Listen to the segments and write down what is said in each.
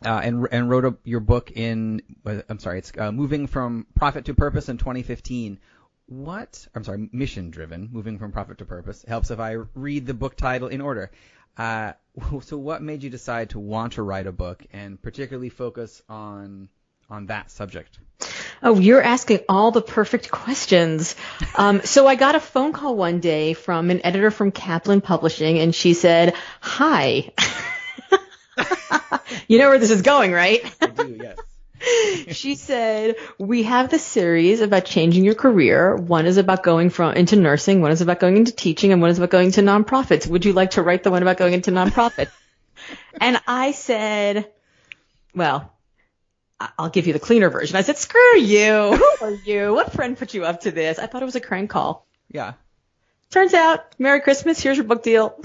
and wrote your book in, I'm sorry, it's Moving from Profit to Purpose in 2015. Mission Driven, Moving from Profit to Purpose. It helps if I read the book title in order. So what made you decide to want to write a book and particularly focus on that subject? Oh, you're asking all the perfect questions. So I got a phone call one day from an editor from Kaplan Publishing, and she said, "Hi." You know where this is going, right? I do, yes. She said, "We have this series about changing your career. One is about going into nursing, one is about going into teaching, and one is about going to nonprofits. Would you like to write the one about going into nonprofits?" And I said, well, I'll give you the cleaner version. I said, "Screw you. Who are you? What friend put you up to this?" I thought it was a crank call. Yeah. Turns out, Merry Christmas, here's your book deal.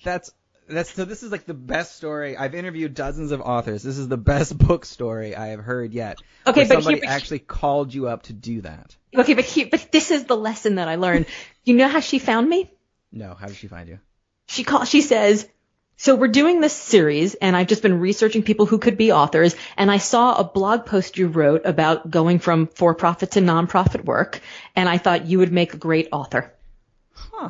So this is like the best story. I've interviewed dozens of authors. This is the best book story I have heard yet. Okay, but somebody actually called you up to do that. Okay, but this is the lesson that I learned. You know how she found me? No, how did she find you? She says, "So we're doing this series, and I've just been researching people who could be authors, and I saw a blog post you wrote about going from for-profit to nonprofit work, and I thought you would make a great author." Huh.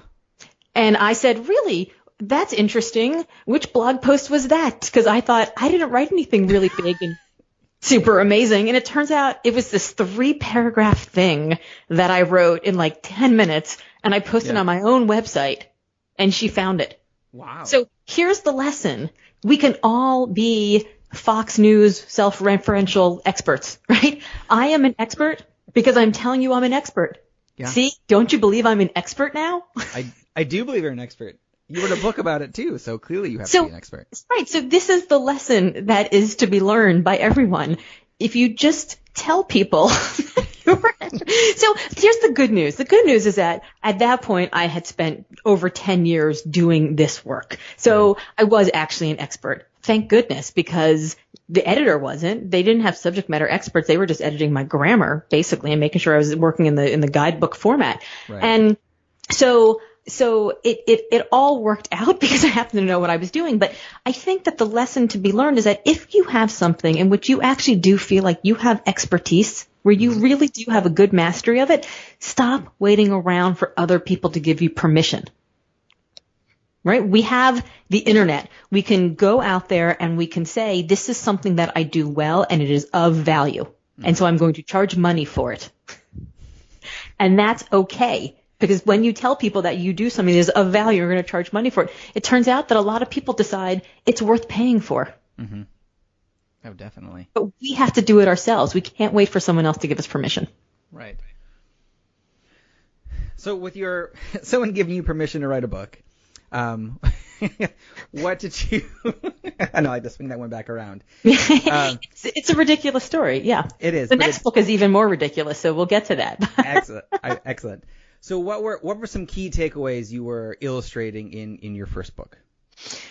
And I said, "Really? That's interesting. Which blog post was that?" Because I thought I didn't write anything really big and super amazing. And it turns out it was this 3-paragraph thing that I wrote in like 10 minutes, and I posted on my own website, and she found it. Wow. So here's the lesson. We can all be Fox News self-referential experts, right? I am an expert because I'm telling you I'm an expert. Yeah. See, don't you believe I'm an expert now? I do believe you're an expert. You wrote a book about it too, so clearly you have to be an expert. Right. So this is the lesson that is to be learned by everyone. If you just tell people. So here's the good news. The good news is that at that point I had spent over 10 years doing this work. So I was actually an expert. Thank goodness, because the editor wasn't. They didn't have subject matter experts. They were just editing my grammar basically and making sure I was working in the guidebook format. Right. And so it all worked out because I happened to know what I was doing. But I think that the lesson to be learned is that if you have something in which you actually do feel like you have expertise, where you really do have a good mastery of it, stop waiting around for other people to give you permission. Right? We have the internet. We can go out there and we can say, this is something that I do well and it is of value. And so I'm going to charge money for it. And that's okay. Because when you tell people that you do something that is of value, you're going to charge money for it. It turns out that a lot of people decide it's worth paying for. Mm-hmm. Oh, definitely. But we have to do it ourselves. We can't wait for someone else to give us permission. Right. So with someone giving you permission to write a book, what did you? I know I just swing that one back around. It's a ridiculous story. Yeah, it is. The next book is even more ridiculous, so we'll get to that. Excellent. Excellent. So what were some key takeaways you were illustrating in your first book?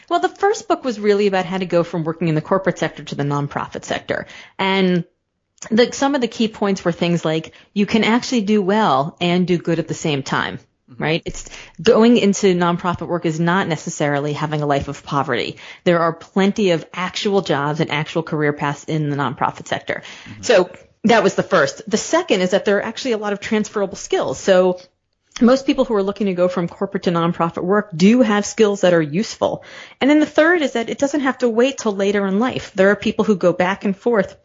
Well, the first book was really about how to go from working in the corporate sector to the nonprofit sector. And some of the key points were things like you can actually do well and do good at the same time. Right? It's going into nonprofit work is not necessarily having a life of poverty. There are plenty of actual jobs and actual career paths in the nonprofit sector. Mm-hmm. So that was the first. The second is that there are actually a lot of transferable skills. So most people who are looking to go from corporate to nonprofit work do have skills that are useful. And then the third is that it doesn't have to wait till later in life. There are people who go back and forth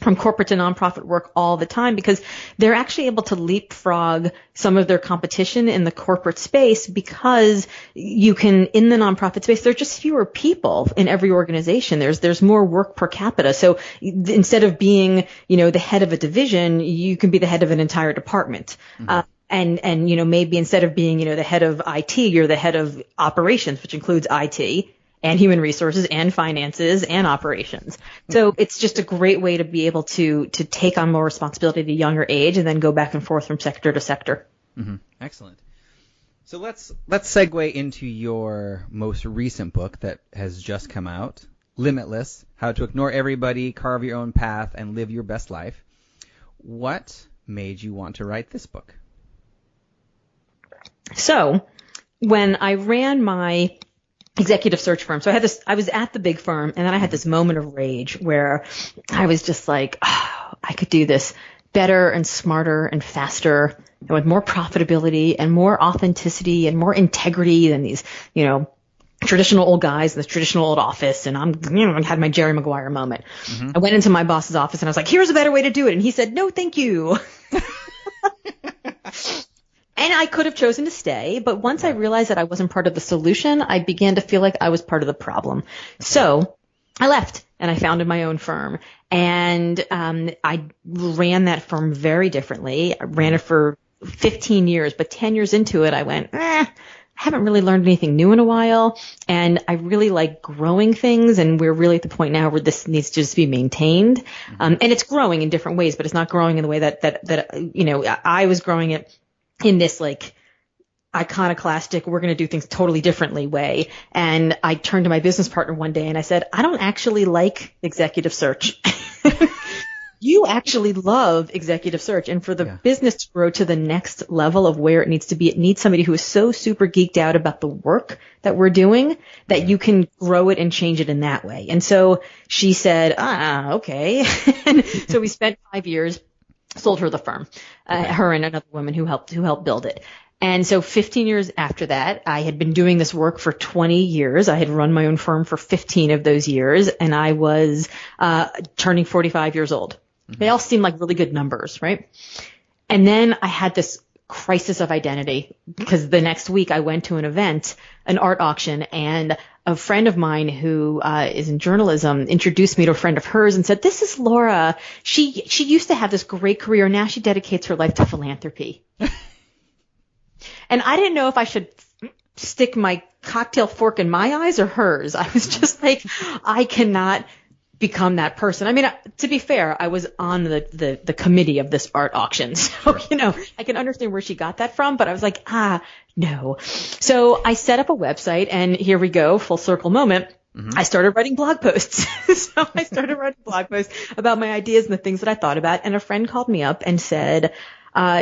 from corporate to nonprofit work all the time because they're actually able to leapfrog some of their competition in the corporate space because you can, in the nonprofit space, there are just fewer people in every organization. There's more work per capita. So instead of being, the head of a division, you can be the head of an entire department. Mm-hmm. And maybe instead of being, the head of IT, you're the head of operations, which includes IT and human resources and finances and operations. So it's just a great way to be able to take on more responsibility at a younger age and then go back and forth from sector to sector. Mm-hmm. Excellent. So let's segue into your most recent book that has just come out, Limitless: How to Ignore Everybody, Carve Your Own Path, and Live Your Best Life. What made you want to write this book? So when I ran my executive search firm. So I was at the big firm, and then I had this moment of rage where I was just like, oh, I could do this better and smarter and faster and with more profitability and more authenticity and more integrity than these, traditional old guys in this traditional old office. And I had my Jerry Maguire moment. I went into my boss's office and I was like, here's a better way to do it. And he said, no, thank you. And I could have chosen to stay, but once I realized that I wasn't part of the solution, I began to feel like I was part of the problem. So I left and I founded my own firm. And I ran that firm very differently. I ran it for 15 years, but 10 years into it, I went, I haven't really learned anything new in a while. And I really like growing things. And we're really at the point now where this needs to just be maintained. And it's growing in different ways, but it's not growing in the way that I was growing it in this like iconoclastic, we're going to do things totally differently way. And I turned to my business partner one day and I said, I don't actually like executive search. You actually love executive search. And for the business to grow to the next level of where it needs to be, it needs somebody who is so super geeked out about the work that we're doing that you can grow it and change it in that way. And so she said, okay. And so we spent 5 years, sold her the firm, her and another woman who helped build it. And so 15 years after that, I had been doing this work for 20 years. I had run my own firm for 15 of those years, and I was turning 45 years old. They all seemed like really good numbers, right? And then I had this crisis of identity because the next week I went to an event, an art auction, and a friend of mine who is in journalism introduced me to a friend of hers and said, this is Laura. She used to have this great career. Now she dedicates her life to philanthropy. And I didn't know if I should stick my cocktail fork in my eyes or hers. I was just like, I cannot become that person. I mean, to be fair, I was on the committee of this art auction. So, I can understand where she got that from, but I was like, no. So I set up a website and here we go, full circle moment. I started writing blog posts. So I started writing blog posts about my ideas and the things that I thought about. And a friend called me up and said,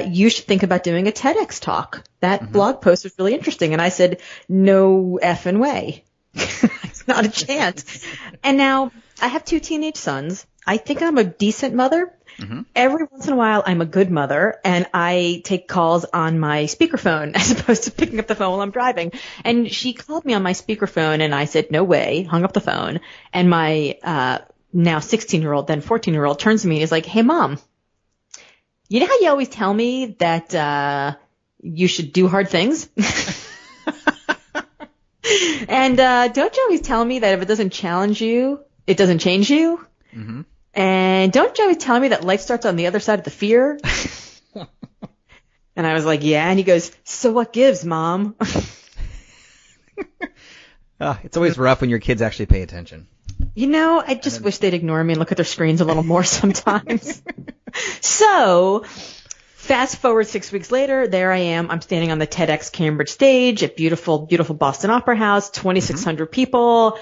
you should think about doing a TEDx talk. That blog post was really interesting. And I said, no effing way. It's not a chance. And now I have 2 teenage sons. I think I'm a decent mother. Every once in a while, I'm a good mother, and I take calls on my speakerphone as opposed to picking up the phone while I'm driving. And she called me on my speakerphone, and I said, no way, hung up the phone. And my now 16-year-old, then 14-year-old turns to me and is like, hey, Mom, you know how you always tell me that you should do hard things? And don't you always tell me that if it doesn't challenge you, it doesn't change you? And don't you always tell me that life starts on the other side of the fear? And I was like, yeah. And he goes, so what gives, Mom? It's always rough when your kids actually pay attention. I just wish they'd ignore me and look at their screens a little more sometimes. So fast forward 6 weeks later, there I am. I'm standing on the TEDx Cambridge stage at beautiful, beautiful Boston Opera House, 2,600 people,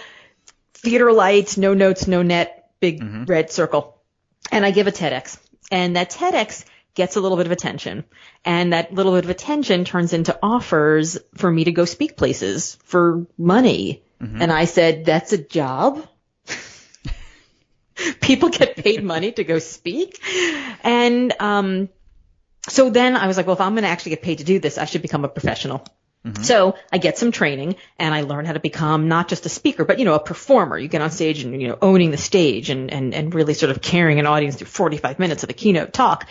theater lights, no notes, no net, big red circle. And I give a TEDx. And that TEDx gets a little bit of attention. And that little bit of attention turns into offers for me to go speak places for money. And I said, that's a job? People get paid money to go speak? And so then I was like, well, if I'm going to actually get paid to do this, I should become a professional. So I get some training and I learn how to become not just a speaker, but, a performer. You get on stage and, owning the stage and really sort of carrying an audience through 45 minutes of a keynote talk.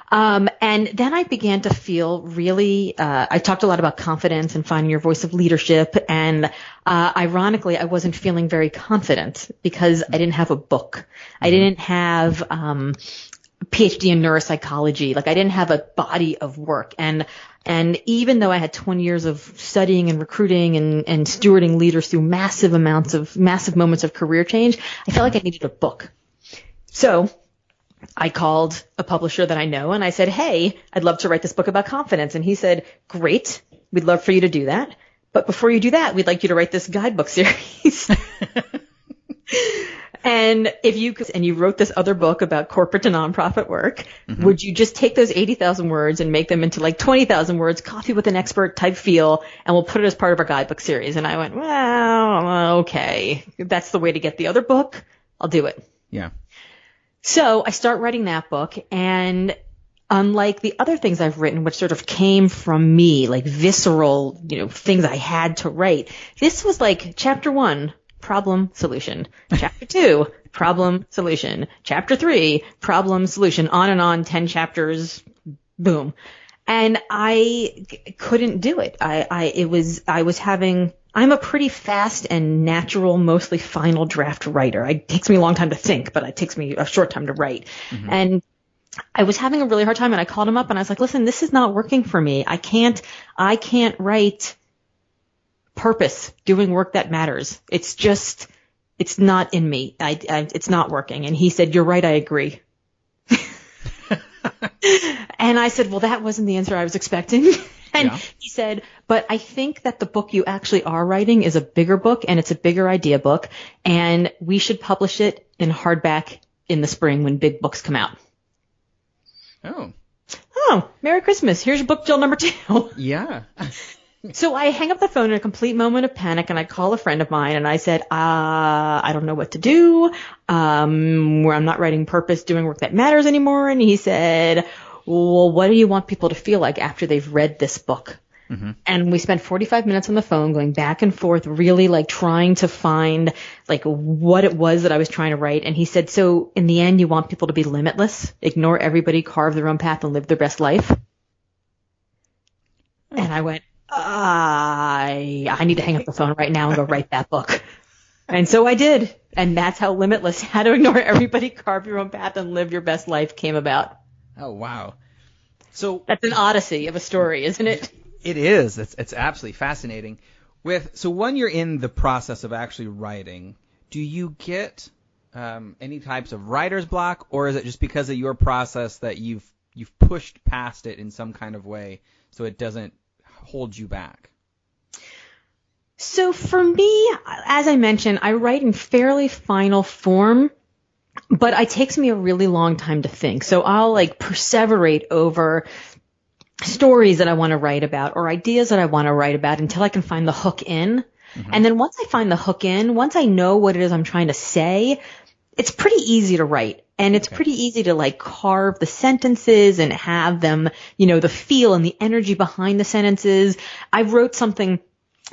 And then I began to feel really, I talked a lot about confidence and finding your voice of leadership. And, ironically, I wasn't feeling very confident because I didn't have a book. I didn't have, PhD in neuropsychology. Like I didn't have a body of work. And even though I had 20 years of studying and recruiting and stewarding leaders through massive moments of career change, I felt like I needed a book. So I called a publisher that I know and I said, hey, I'd love to write this book about confidence. And he said, great. We'd love for you to do that. But before you do that, we'd like you to write this guidebook series. And if you could, and you wrote this other book about corporate to nonprofit work, would you just take those 80,000 words and make them into like 20,000 words, coffee with an expert type feel, and we'll put it as part of our guidebook series? And I went, well, okay, if that's the way to get the other book, I'll do it. Yeah. So I start writing that book, and unlike the other things I've written, which sort of came from me, like visceral, things I had to write, this was like chapter 1, problem, solution. Chapter 2, problem, solution. Chapter 3, problem, solution. On and on, 10 chapters, boom. And I couldn't do it. I'm a pretty fast and natural, mostly final draft writer. It takes me a long time to think, but it takes me a short time to write. And I was having a really hard time, and I called him up and I was like, listen, this is not working for me. I can't write purpose, doing work that matters. It's not in me. It's not working. And he said, you're right. I agree. And I said, well, that wasn't the answer I was expecting. And he said, but I think that the book you actually are writing is a bigger book, and it's a bigger idea book, and we should publish it in hardback in the spring when big books come out. Oh, Merry Christmas. Here's your book deal number 2. Yeah. So I hang up the phone in a complete moment of panic, and I call a friend of mine, and I said, I don't know what to do. Where I'm not writing purpose, doing work that matters anymore. And he said, well, what do you want people to feel like after they've read this book? And we spent 45 minutes on the phone going back and forth, really like trying to find like what it was that I was trying to write. And he said, so in the end, you want people to be limitless, ignore everybody, carve their own path, and live their best life? And I went, I need to hang up the phone right now and go write that book. And so I did. And that's how Limitless, How to Ignore Everybody, Carve Your Own Path, and Live Your Best Life came about. Oh, wow. So that's an odyssey of a story, isn't it? It is. It's absolutely fascinating. So when you're in the process of actually writing, do you get any types of writer's block, or is it just because of your process that you've pushed past it in some kind of way so it doesn't hold you back? So for me, as I mentioned, I write in fairly final form, but it takes me a really long time to think. So I'll like perseverate over stories that I want to write about or ideas that I want to write about until I can find the hook in. And then once I find the hook in, once I know what it is I'm trying to say, it's pretty easy to write. And it's pretty easy to like carve the sentences and have them, the feel and the energy behind the sentences. I wrote something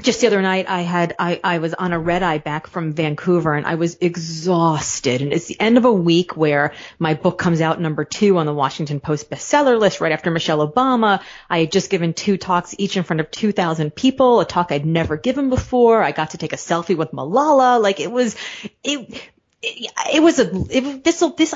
just the other night. I was on a red eye back from Vancouver, and I was exhausted. And it's the end of a week where my book comes out number 2 on the Washington Post bestseller list right after Michelle Obama. I had just given 2 talks, each in front of 2,000 people, a talk I'd never given before. I got to take a selfie with Malala. Like I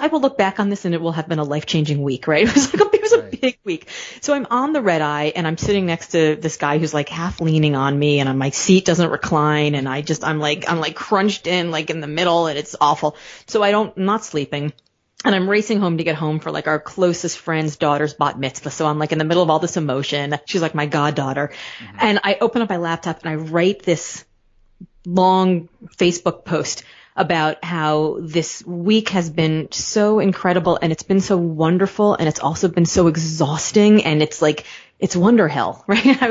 will look back on this and it will have been a life-changing week, right? It was a big week. So I'm on the red eye and I'm sitting next to this guy who's like half leaning on me, and my seat doesn't recline, and I'm like crunched in like in the middle, and it's awful. So I'm not sleeping. And I'm racing home to get home for like our closest friend's daughter's bat mitzvah. So I'm like in the middle of all this emotion. She's like my goddaughter. And I open up my laptop and I write this long Facebook post about how this week has been so incredible, and it's been so wonderful, and it's also been so exhausting, and it's wonder hell, right?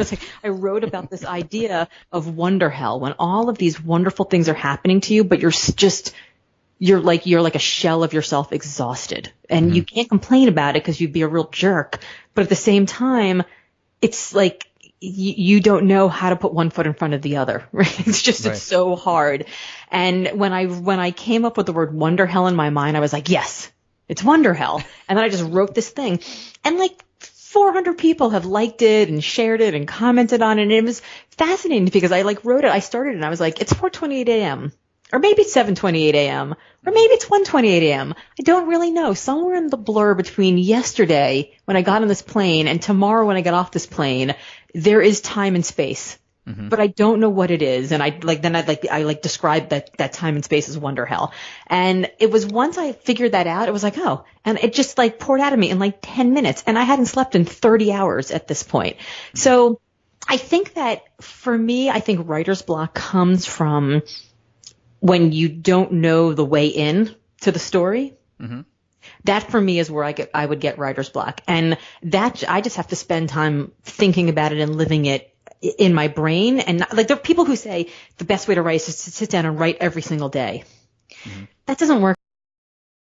I wrote about this idea of wonder hell, when all of these wonderful things are happening to you, but you're like a shell of yourself, exhausted, and you can't complain about it because you'd be a real jerk. But at the same time, it's like you don't know how to put one foot in front of the other, right? It's so hard. And when I came up with the word wonder hell in my mind, I was like, yes, it's wonder hell. And then I just wrote this thing, and like 400 people have liked it and shared it and commented on it. And it was fascinating because I like wrote it. I started and I was like, it's 4:28 a.m. or maybe it's 7:28 a.m. or maybe it's 1:28 a.m. I don't really know. Somewhere in the blur between yesterday when I got on this plane and tomorrow when I get off this plane, there is time and space, but I don't know what it is. And I described that time and space as wonder hell. And it was once I figured that out, it was like, oh, and it just like poured out of me in like 10 minutes. And I hadn't slept in 30 hours at this point. So I think that for me, writer's block comes from when you don't know the way in to the story. Mm-hmm. That for me is where I would get writer's block. And that I just have to spend time thinking about it and living it in my brain. And not, like there are people who say the best way to write is to sit down and write every single day. Mm-hmm. That doesn't work.